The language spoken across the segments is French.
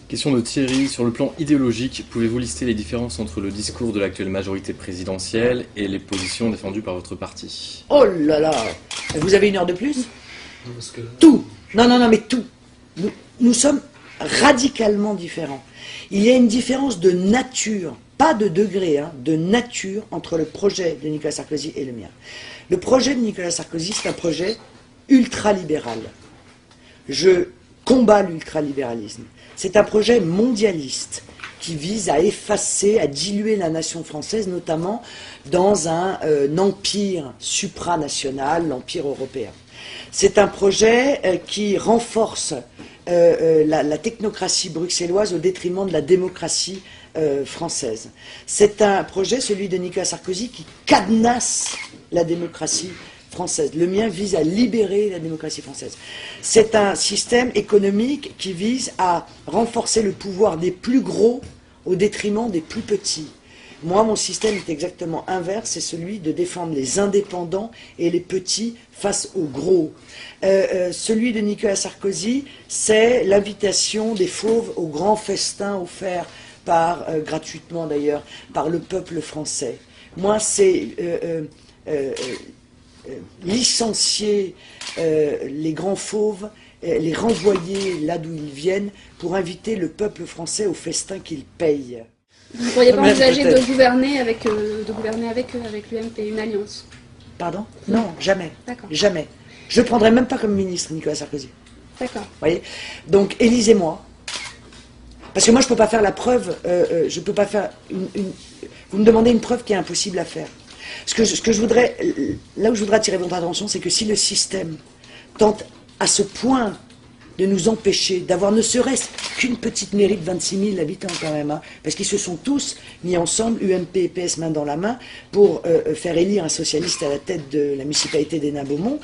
Question de Thierry. Sur le plan idéologique, pouvez-vous lister les différences entre le discours de l'actuelle majorité présidentielle et les positions défendues par votre parti? Oh là là! Vous avez une heure de plus? Non, parce que... Tout! Non, non, non, mais tout! Nous sommes radicalement différents. Il y a une différence de nature, pas de degré, hein, de nature entre le projet de Nicolas Sarkozy et le mien. Le projet de Nicolas Sarkozy, c'est un projet ultralibéral. Je combats l'ultralibéralisme. C'est un projet mondialiste qui vise à effacer, à diluer la nation française, notamment dans un empire supranational, l'empire européen. C'est un projet qui renforce la technocratie bruxelloise au détriment de la démocratie française. C'est un projet, celui de Nicolas Sarkozy, qui cadenasse la démocratie française. Le mien vise à libérer la démocratie française. C'est un système économique qui vise à renforcer le pouvoir des plus gros au détriment des plus petits. Moi, mon système est exactement inverse, c'est celui de défendre les indépendants et les petits face aux gros. Celui de Nicolas Sarkozy, c'est l'invitation des fauves au grand festin offert par, gratuitement d'ailleurs, par le peuple français. Moi, c'est licencier les grands fauves, les renvoyer là d'où ils viennent pour inviter le peuple français au festin qu'ils payent. Vous ne pourriez pas envisager de gouverner avec l'UMP, une alliance? Pardon? Non, jamais. D'accord. Jamais. Je ne le prendrai même pas comme ministre, Nicolas Sarkozy. D'accord. Vous voyez? Donc, élisez-moi. Parce que moi, je ne peux pas faire la preuve, je ne peux pas faire vous me demandez une preuve qui est impossible à faire. Ce que je voudrais, là où je voudrais attirer votre attention, c'est que si le système tente à ce point de nous empêcher d'avoir ne serait-ce qu'une petite mairie de 26 000 habitants quand même, hein, parce qu'ils se sont tous mis ensemble, UMP et PS main dans la main, pour faire élire un socialiste à la tête de la municipalité d'Hénin-Beaumont,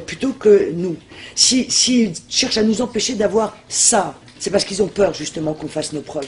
plutôt que nous. S'ils cherchent à nous empêcher d'avoir ça, c'est parce qu'ils ont peur justement qu'on fasse nos preuves.